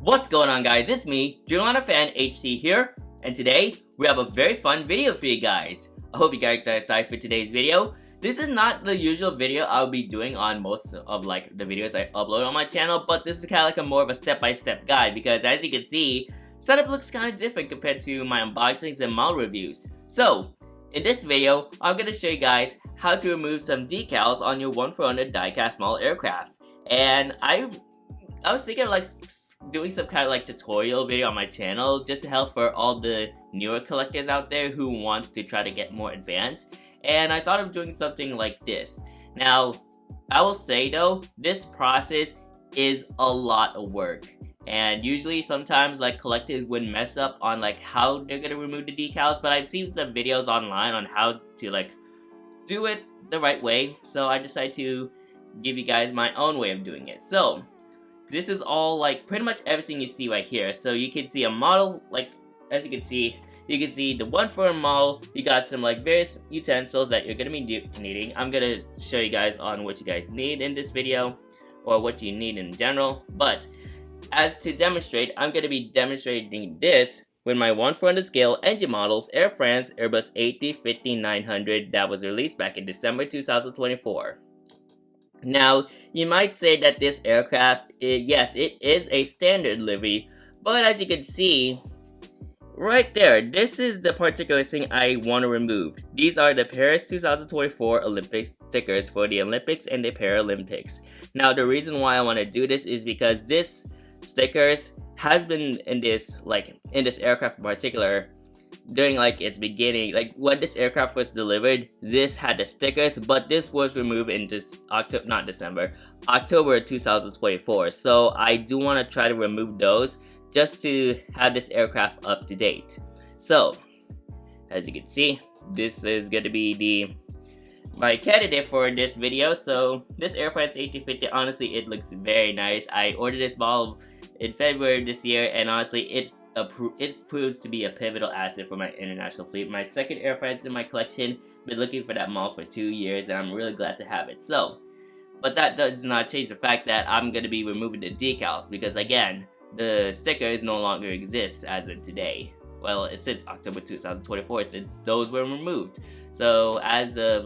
What's going on, guys? It's me, Fan HC here, and today we have a very fun video for you guys. I hope you guys are excited for today's video. This is not the usual video I'll be doing on most of the videos I upload on my channel, but this is kind of like a more of a step-by-step guide because as you can see, setup looks kind of different compared to my unboxings and model reviews. So, in this video, I'm going to show you guys how to remove some decals on your 1-for-100 diecast model aircraft. And I was thinking of doing some kind of tutorial video on my channel just to help for all the newer collectors out there who wants to try to get more advanced. And I thought of doing something like this. Now, I will say though, this process is a lot of work. And usually sometimes collectors would mess up on how they're gonna remove the decals, but I've seen some videos online on how to do it the right way. So I decided to give you guys my own way of doing it. So this is all pretty much everything you see right here. So you can see a model, as you can see the 1-for-1 model. You got some various utensils that you're gonna be needing. I'm gonna show you guys on what you guys need in this video, or what you need in general. But as to demonstrate, I'm gonna be demonstrating this with my 1-for-100 scale engine models, Air France Airbus A350-900 that was released back in December 2024. Now, you might say that this aircraft, yes, it is a standard livery, but as you can see, right there, this is the particular thing I want to remove. These are the Paris 2024 Olympic stickers for the Olympics and the Paralympics. Now, the reason why I want to do this is because this stickers has been in this aircraft in particular during its beginning. When this aircraft was delivered, this had the stickers, but this was removed in October 2024. So I do want to try to remove those just to have this aircraft up to date. So as you can see, this is going to be my candidate for this video. So this Air France A350, honestly, it looks very nice. I ordered this model in February this year, and honestly, it proves to be a pivotal asset for my international fleet. My second Air France in my collection. Been looking for that model for 2 years, and I'm really glad to have it. So, but that does not change the fact that I'm going to be removing the decals because, again, the stickers no longer exist as of today. Well, it's since October 2024 since those were removed. So as of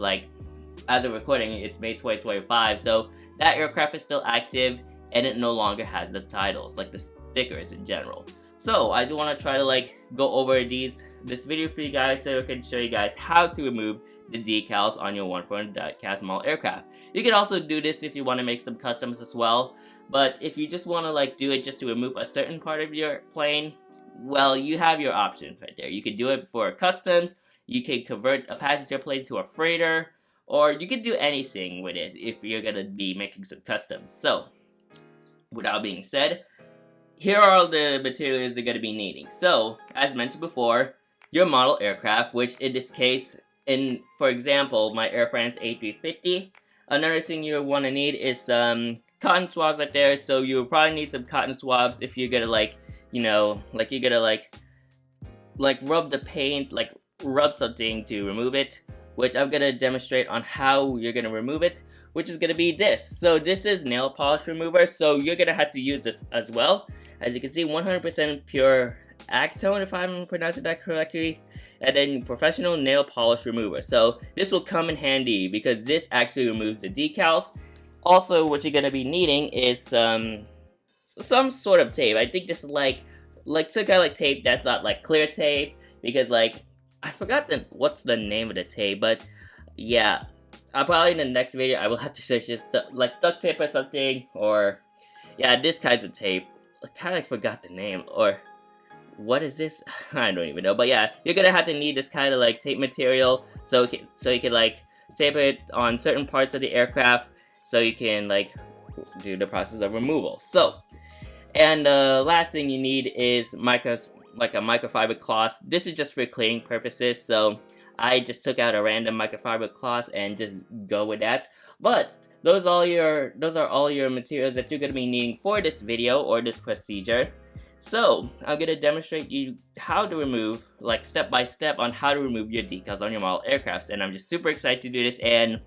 recording, it's May 2025. So that aircraft is still active, and it no longer has the titles, the stickers in general. So I do want to try to go over this video for you guys so I can show you guys how to remove the decals on your 1-for-100 diecast model aircraft. You can also do this if you want to make some customs as well, but if you just want to do it just to remove a certain part of your plane, well, you have your options right there. You can do it for customs, you can convert a passenger plane to a freighter, or you can do anything with it if you're going to be making some customs. So with that being said, here are all the materials you're going to be needing. So, as mentioned before, your model aircraft, which in this case, for example, my Air France A350. Another thing you want to need is some cotton swabs right there. So you'll probably need some cotton swabs if you're gonna you're gonna rub the paint, rub something to remove it, which I'm gonna demonstrate on how you're gonna remove it, which is gonna be this. So this is nail polish remover, so you're gonna have to use this as well. As you can see, 100% pure acetone, if I'm pronouncing that correctly, and then professional nail polish remover. So this will come in handy because this actually removes the decals. Also, what you're gonna be needing is some sort of tape. I think this is some kind of tape that's not clear tape, because I forgot what's the name of the tape, but yeah, I'll probably in the next video I will have to search it, duct tape or something, or yeah, this kinds of tape. I kind of forgot the name, or what is this? I don't even know. But yeah, you're gonna have to need this kind of tape material, so you can tape it on certain parts of the aircraft, so you can do the process of removal. So, and the last thing you need is a microfiber cloth. This is just for cleaning purposes, so I just took out a random microfiber cloth and just go with that. But those are all your materials that you're gonna be needing for this video or this procedure. So I'm gonna demonstrate you how to remove, step by step on how to remove your decals on your model aircrafts, and I'm just super excited to do this. And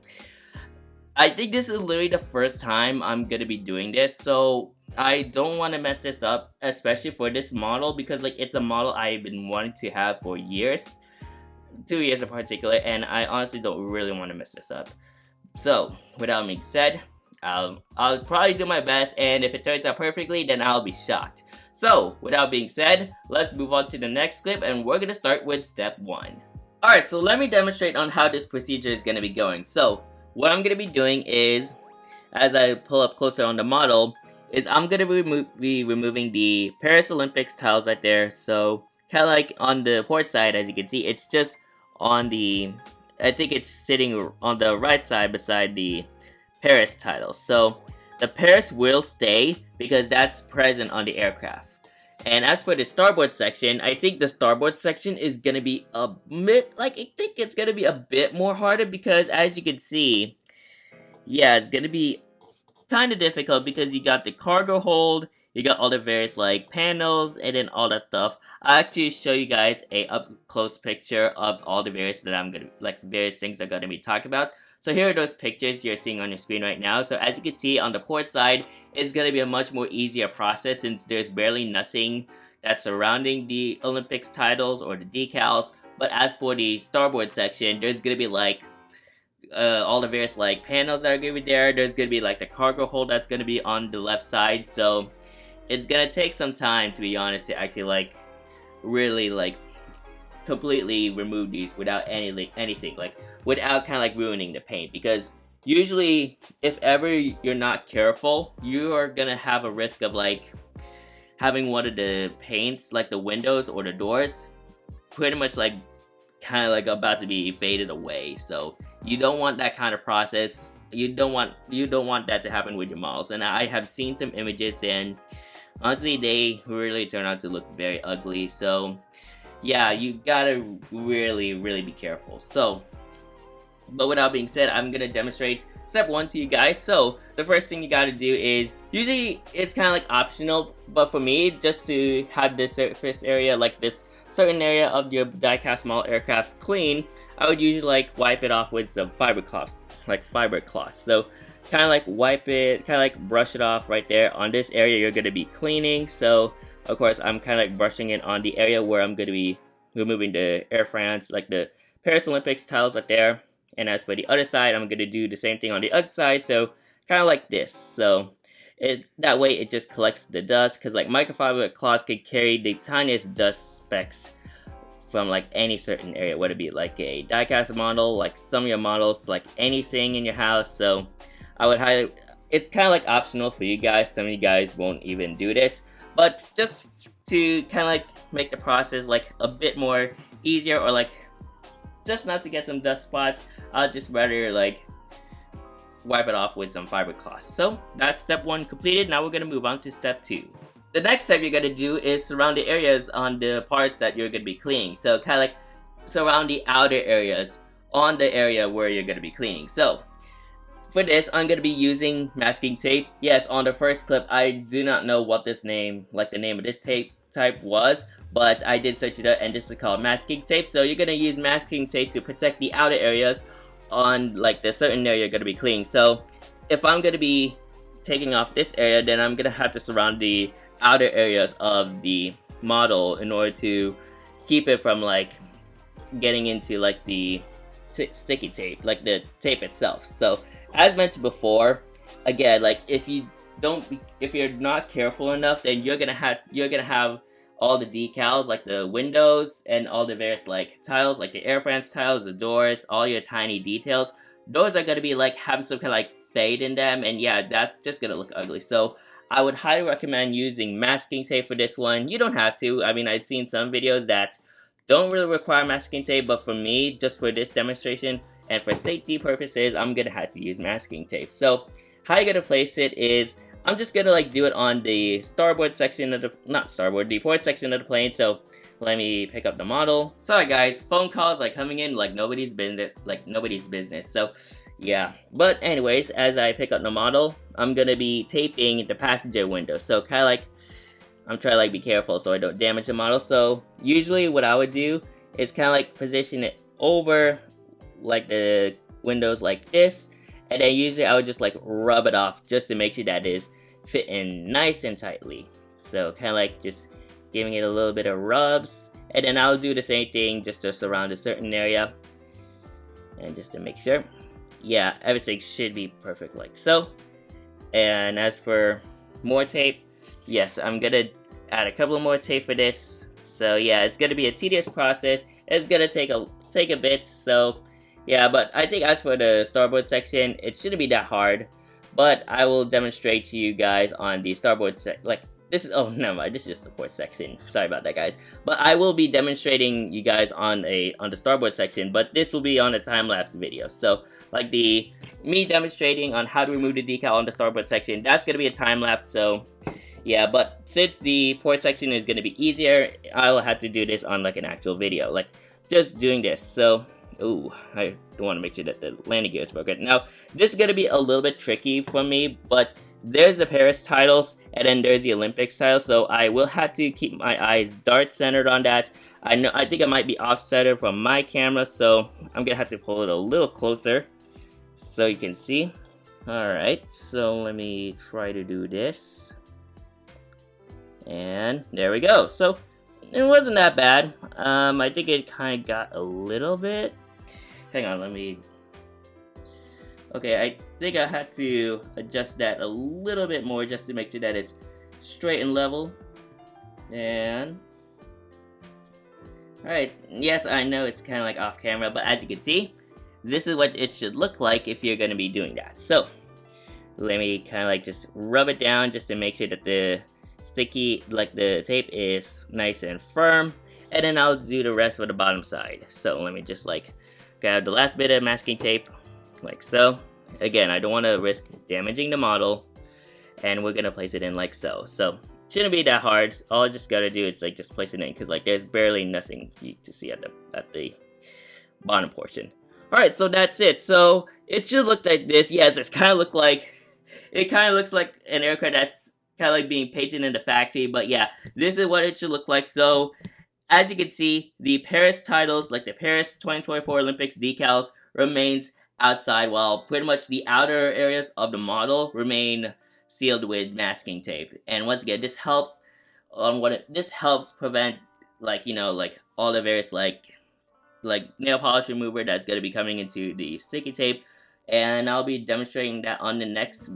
I think this is literally the first time I'm gonna be doing this, so I don't want to mess this up, especially for this model, because like it's a model I've been wanting to have for years, 2 years in particular, and I honestly don't really want to mess this up. So, without being said, I'll probably do my best, and if it turns out perfectly, then I'll be shocked. So, without being said, let's move on to the next clip, and we're gonna start with step 1. Alright, so let me demonstrate on how this procedure is gonna be going. So, what I'm gonna be doing is, as I pull up closer on the model, is I'm gonna be removing the Paris Olympics tiles right there. So, kind of like on the port side, as you can see, it's just on the, I think it's sitting on the right side beside the Paris title. So the Paris will stay because that's present on the aircraft. And as for the starboard section, I think the starboard section is gonna be a bit, like, I think it's gonna be a bit more harder because as you can see, yeah, it's gonna be kind of difficult because you got the cargo hold, you got all the various like panels and then all that stuff. I'll actually show you guys a up close picture of all the various that I'm gonna like various things I'm gonna be talking about. So here are those pictures you're seeing on your screen right now. So as you can see on the port side, it's gonna be a much more easier process since there's barely nothing that's surrounding the Olympics titles or the decals. But as for the starboard section, there's gonna be like all the various like panels that are gonna be there. There's gonna be like the cargo hold that's gonna be on the left side. So it's gonna take some time, to be honest, to actually like really like completely remove these without anything like without kind of like ruining the paint, because usually if ever you're not careful, you are gonna have a risk of like having one of the paints, like the windows or the doors, pretty much like kind of like about to be faded away. So you don't want that kind of process. You don't want that to happen with your models. And I have seen some images and honestly they really turn out to look very ugly. So yeah, you gotta really be careful. So, but without being said, I'm gonna demonstrate step 1 to you guys. So the first thing you gotta do is, usually it's kind of like optional, but for me, just to have this surface area, like this certain area of your diecast model aircraft clean, I would usually like wipe it off with some fiber cloths. So kind of like wipe it, kind of like brush it off right there on this area you're gonna be cleaning. So of course I'm kind of like brushing it on the area where I'm gonna be removing the Air France, like the Paris Olympics tiles right there. And as for the other side, I'm gonna do the same thing on the other side. So kind of like this. So that way it just collects the dust, because like microfiber cloths can carry the tiniest dust specks from like any certain area, whether it be like a diecast model, like some of your models, like anything in your house. So I would highly, it's kind of like optional for you guys. Some of you guys won't even do this, but just to kind of like make the process like a bit more easier, or like just not to get some dust spots, I'll just rather like wipe it off with some fiber cloths. So that's step 1 completed. Now we're gonna move on to step 2. The next step you're gonna do is surround the areas on the parts that you're gonna be cleaning. So kind of like surround the outer areas on the area where you're gonna be cleaning. So for this, I'm gonna be using masking tape. Yes, on the first clip, I do not know what this name, like the name of this tape type was, but I did search it up and this is called masking tape. So you're gonna use masking tape to protect the outer areas on like the certain area you're gonna be cleaning. So if I'm gonna be taking off this area, then I'm gonna have to surround the outer areas of the model in order to keep it from like getting into like the sticky tape, like the tape itself. So as mentioned before, again, like if you're not careful enough, then you're gonna have all the decals, like the windows and all the various like tiles, like the Air France tiles, the doors, all your tiny details. Those are gonna be like have some kind of like fade in them, and yeah, that's just gonna look ugly. So I would highly recommend using masking tape for this one. You don't have to. I mean, I've seen some videos that don't really require masking tape, but for me, just for this demonstration and for safety purposes, I'm gonna have to use masking tape. So how you're gonna place it is, I'm just gonna like do it on the starboard section of the, not starboard, the port section of the plane. So let me pick up the model. Sorry guys, phone calls like coming in like nobody's business, So yeah, but anyways, as I pick up the model, I'm gonna be taping the passenger window. So kind of like, I'm trying to like be careful so I don't damage the model. So usually what I would do is kind of like position it over like the windows like this, and then usually I would just like rub it off just to make sure that is fit in nice and tightly. So kind of like just giving it a little bit of rubs, and then I'll do the same thing just to surround a certain area, and just to make sure, yeah, everything should be perfect like so. And as for more tape, yes, I'm gonna add a couple more tape for this. So yeah, it's gonna be a tedious process. It's gonna take a bit. So yeah, but I think as for the starboard section, it shouldn't be that hard. But I will demonstrate to you guys on the starboard this is, oh, never mind, this is just the port section. Sorry about that, guys. But I will be demonstrating you guys on the starboard section, but this will be on a time-lapse video. So, like me demonstrating on how to remove the decal on the starboard section, that's gonna be a time-lapse, so yeah, but since the port section is gonna be easier, I'll have to do this on like an actual video, like just doing this. So, ooh, I want to make sure that the landing gear is broken. Now, this is gonna be a little bit tricky for me, but there's the Paris titles, and then there's the Olympics title, so I will have to keep my eyes dart centered on that. I think I might be off-centered from my camera, so I'm gonna have to pull it a little closer so you can see. Alright, so let me try to do this. And there we go. So it wasn't that bad. I think it kind of got a little bit. Hang on, let me. Okay, I think I had to adjust that a little bit more just to make sure that it's straight and level. And alright, yes, I know it's kind of like off camera, but as you can see, this is what it should look like if you're going to be doing that. So let me kind of like just rub it down just to make sure that the sticky, like the tape, is nice and firm, and then I'll do the rest of the bottom side. So let me just like grab the last bit of masking tape like so. Again, I don't want to risk damaging the model, and we're gonna place it in like so. So shouldn't be that hard. All I just gotta do is like just place it in, because like there's barely nothing to see at the bottom portion. All right, so that's it. So it should look like this. Yes, it kind of looks like an aircraft that's kind of like being painted in the factory. But yeah, this is what it should look like. So as you can see, the Paris titles, like the Paris 2024 Olympics decals, remains outside, while pretty much the outer areas of the model remain sealed with masking tape. And once again, this helps prevent, like, you know, like all the various like nail polish remover that's going to be coming into the sticky tape. And I'll be demonstrating that on the next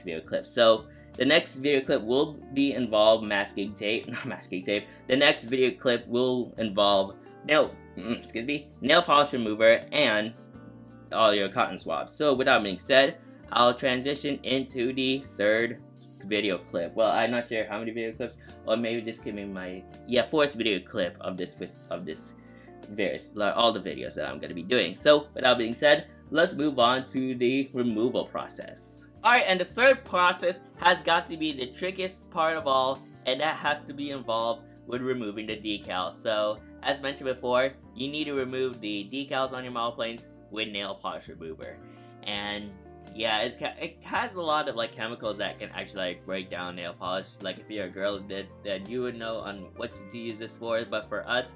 video clip. So the next video clip will involve masking tape, not masking tape. The next video clip will involve nail polish remover and all your cotton swabs. So with that being said, I'll transition into the third video clip. Well, I'm not sure how many video clips, or maybe this could be my fourth video clip of this various, like, all the videos that I'm going to be doing. So with that being said, let's move on to the removal process. Alright, and the third process has got to be the trickiest part of all, and that has to be involved with removing the decal. So as mentioned before, you need to remove the decals on your model planes with nail polish remover. And yeah, it has a lot of like chemicals that can actually like break down nail polish. Like if you're a girl, that you would know on what to use this for. But for us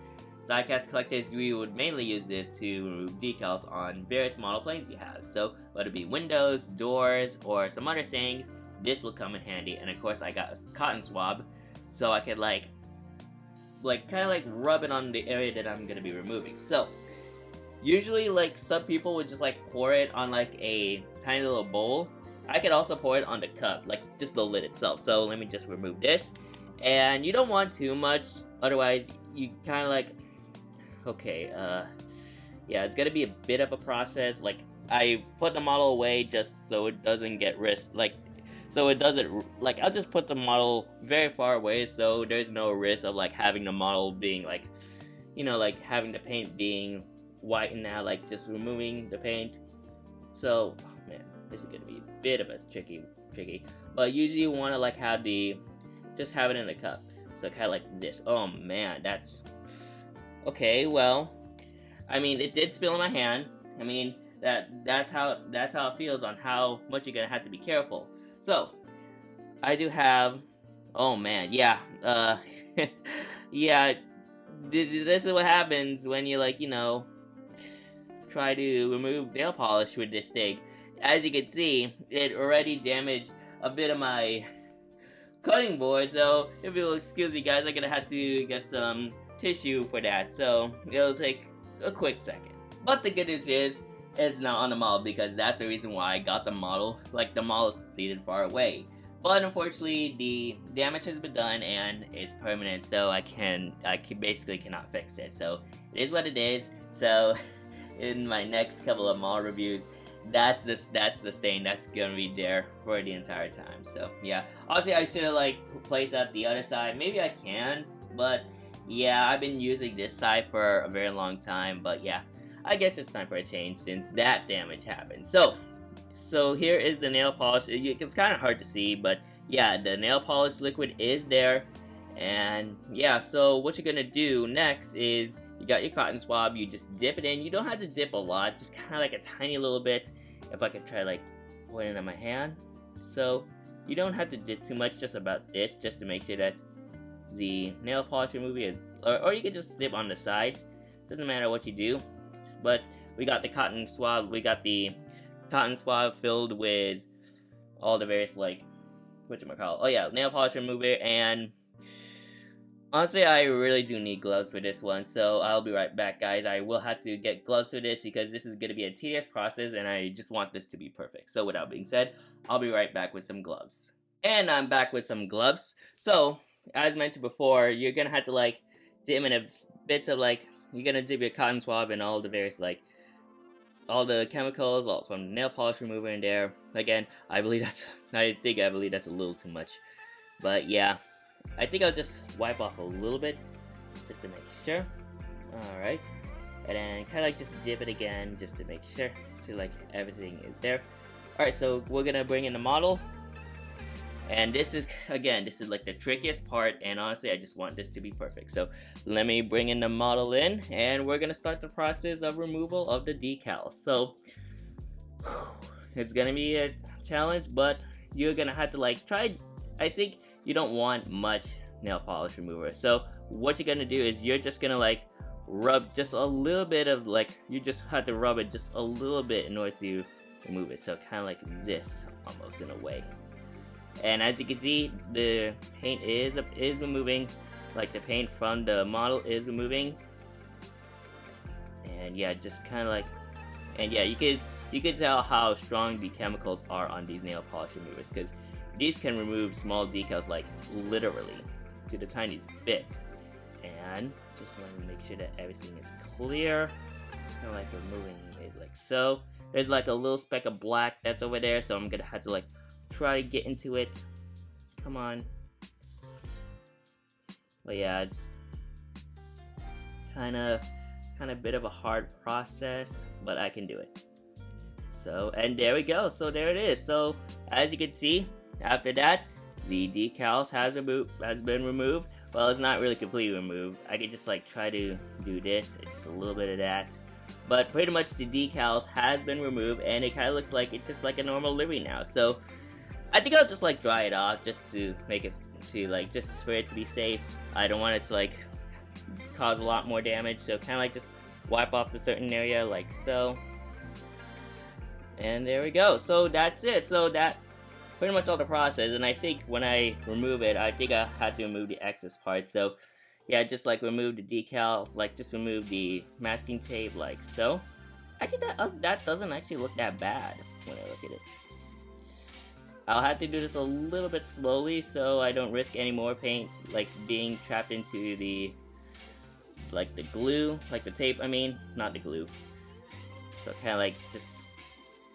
diecast collectors, we would mainly use this to remove decals on various model planes you have. So whether it be windows, doors, or some other things, this will come in handy. And of course, I got a cotton swab, so I could like kind of like rub it on the area that I'm gonna be removing. So usually, like, some people would just like pour it on like a tiny little bowl. I could also pour it on the cup, like just the lid itself. So let me just remove this. And you don't want too much, otherwise you kind of like, okay, yeah, it's gonna be a bit of a process. Like, I put the model away just so it doesn't get risk, like, so it doesn't, like, I'll just put the model very far away so there's no risk of like having the model being like, you know, like having the paint being whitened out, like just removing the paint. So, oh man, this is gonna be a bit of a tricky, but usually you want to like just have it in the cup. So kind of like this. Oh man, that's okay. Well, I mean, it did spill in my hand. I mean, that's how it feels on how much you're gonna have to be careful. So I do have, oh man, yeah, yeah, this is what happens when you, like, you know, try to remove nail polish with this thing. As you can see, it already damaged a bit of my cutting board, so if you'll excuse me guys, I'm gonna have to get some tissue for that, so it'll take a quick second. But the good news is, it's not on the model because that's the reason why I got the model, like the model is seated far away. But unfortunately, the damage has been done and it's permanent, so I basically cannot fix it. So it is what it is. So in my next couple of model reviews, that's the stain that's gonna be there for the entire time. So yeah, obviously I should have like placed out the other side. Maybe I can, but yeah, I've been using this side for a very long time. But yeah, I guess it's time for a change since that damage happened. So here is the nail polish. It's kind of hard to see, but yeah, the nail polish liquid is there. And yeah, so what you're gonna do next is you got your cotton swab, you just dip it in. You don't have to dip a lot, just kind of like a tiny little bit. If I could try like putting it in my hand. So you don't have to dip too much, just about this, just to make sure that the nail polish remover is, or you can just dip on the sides. Doesn't matter what you do. But we got the cotton swab, filled with all the various like, whatchamacallit, oh yeah, nail polish remover. And honestly, I really do need gloves for this one, so I'll be right back guys. I will have to get gloves for this because this is going to be a tedious process and I just want this to be perfect. So without being said, I'll be right back with some gloves. And I'm back with some gloves. So as mentioned before, you're going to have to like dip in a bits of like, you're going to dip your cotton swab and all the various like, all the chemicals all from nail polish remover in there. Again, I believe that's a little too much. But yeah, I think I'll just wipe off a little bit just to make sure. Alright. And then kinda like just dip it again just to make sure to like everything is there. Alright, so we're gonna bring in the model. And this is like the trickiest part, and honestly I just want this to be perfect. So let me bring in the model in and we're gonna start the process of removal of the decal. So it's gonna be a challenge, but you're gonna have to like try. I think you don't want much nail polish remover. So what you're gonna do is you're just gonna like rub just a little bit of like, you just have to rub it just a little bit in order to remove it. So kind of like this almost in a way. And as you can see, the paint is removing, like the paint from the model is removing. And yeah, just kind of like, and yeah, you could tell how strong the chemicals are on these nail polish removers, because these can remove small decals like literally to the tiniest bit. And just want to make sure that everything is clear. Kind of like removing it like so. There's like a little speck of black that's over there, so I'm gonna have to like try to get into it. Come on. But yeah, it's kind of bit of a hard process, but I can do it. So, and there we go. So there it is. So as you can see, after that, the decals has been removed. Well, it's not really completely removed. I could just like try to do this, just a little bit of that. But pretty much the decals has been removed, and it kind of looks like it's just like a normal livery now. So I think I'll just like dry it off just to make it just for it to be safe. I don't want it to like cause a lot more damage, so kind of like just wipe off a certain area like so. And there we go. So that's it. So that's pretty much all the process. And I think when I remove it, I think I had to remove the excess parts. So yeah, just like remove the decals, like just remove the masking tape like so. Actually, that doesn't actually look that bad when I look at it. I'll have to do this a little bit slowly so I don't risk any more paint like being trapped into the glue, like the tape, I mean, not the glue. So kind of like just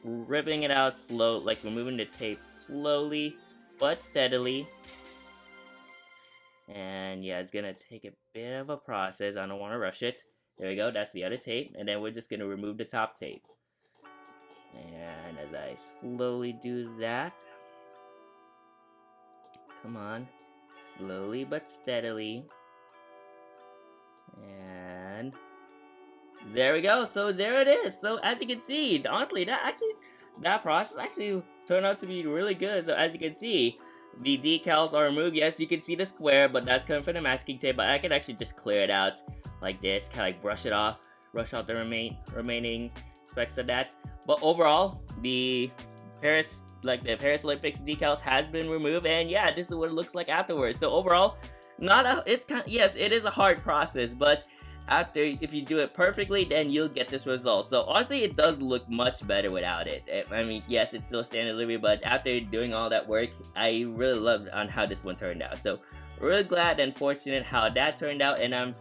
ripping it out slow, like removing the tape slowly but steadily. And yeah, it's gonna take a bit of a process. I don't want to rush it. There we go, that's the other tape, and then we're just gonna remove the top tape. And as I slowly do that, come on, slowly but steadily. And there we go. So there it is. So as you can see, honestly, that process actually turned out to be really good. So as you can see, the decals are removed. Yes, you can see the square, but that's coming from the masking tape. But I can actually just clear it out like this, kind of like brush off the remaining specks of that. But overall, the Paris like the Paris Olympics decals has been removed, and yeah, this is what it looks like afterwards. So overall, yes, it is a hard process, but if you do it perfectly, then you'll get this result. So honestly, it does look much better without it. I mean, yes, it's still standard delivery, but after doing all that work, I really loved on how this one turned out. So really glad and fortunate how that turned out, and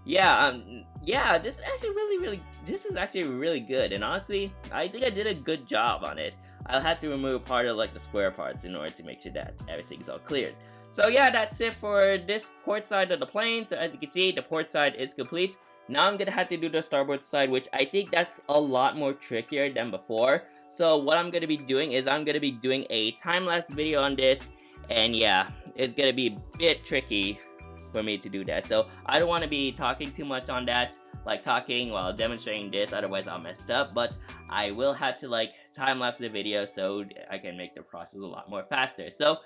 yeah, this is actually really good, and honestly, I think I did a good job on it. I'll have to remove part of like the square parts in order to make sure that everything's all cleared. So yeah, that's it for this port side of the plane. So as you can see, the port side is complete. Now I'm gonna have to do the starboard side, which I think that's a lot more trickier than before. So what I'm gonna be doing is I'm gonna be doing a time-lapse video on this, and yeah, it's gonna be a bit tricky for me to do that. So I don't want to be talking too much on that, like talking while demonstrating this, otherwise I'll mess up. But I will have to like time-lapse the video so I can make the process a lot more faster. So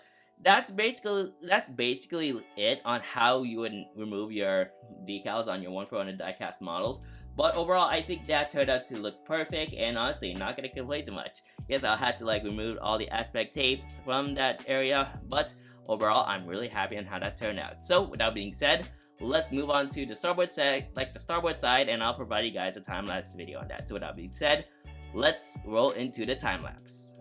that's basically it on how you would remove your decals on your 1/400 diecast models. But overall, I think that turned out to look perfect, and honestly, not gonna complain too much. Yes, I'll have to like remove all the aspect tapes from that area, but overall, I'm really happy on how that turned out. So with that being said, let's move on to the starboard side, and I'll provide you guys a time-lapse video on that. So with that being said, let's roll into the time-lapse.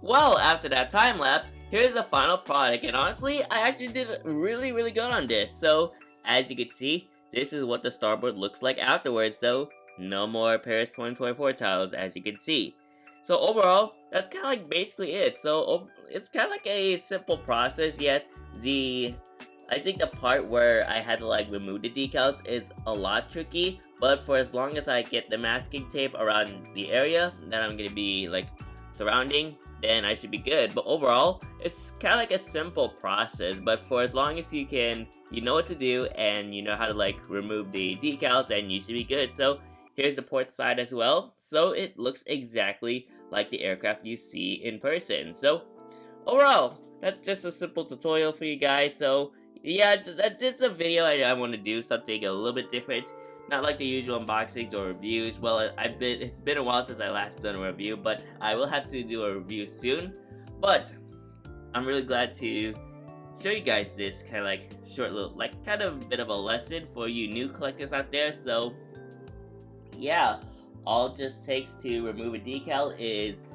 Well, after that time lapse, here's the final product, and honestly, I actually did really good on this. So, as you can see, this is what the starboard looks like afterwards, so no more Paris 2024 tiles, as you can see. So overall, that's kind of like basically it. So it's kind of like a simple process, yet I think the part where I had to like remove the decals is a lot tricky, but for as long as I get the masking tape around the area that I'm gonna be like surrounding, then I should be good. But overall, it's kind of like a simple process, but for as long as you know what to do and you know how to like remove the decals, then you should be good. So here's the port side as well. So it looks exactly like the aircraft you see in person. So overall, that's just a simple tutorial for you guys. So yeah, this is a video I want to do something a little bit different. Not like the usual unboxings or reviews. Well, it's been a while since I last done a review, but I will have to do a review soon. But I'm really glad to show you guys this kind of like short little, like kind of bit of a lesson for you new collectors out there. So yeah, all it just takes to remove a decal is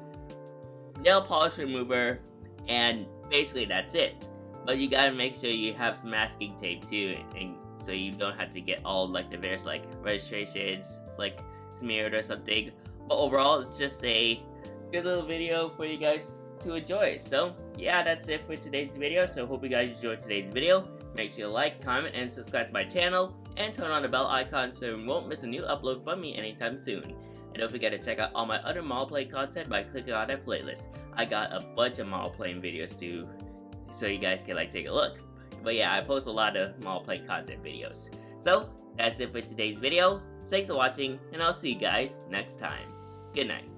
nail polish remover, and basically that's it. But you gotta make sure you have some masking tape too, and so you don't have to get all like the various like registrations like smeared or something. But overall, it's just a good little video for you guys to enjoy. So yeah, that's it for today's video. So hope you guys enjoyed today's video. Make sure to like, comment, and subscribe to my channel, and turn on the bell icon so you won't miss a new upload from me anytime soon. And don't forget to check out all my other model plane content by clicking on that playlist. I got a bunch of model plane videos too, so you guys can like take a look. But yeah, I post a lot of model plane content videos. So that's it for today's video. Thanks for watching, and I'll see you guys next time. Good night.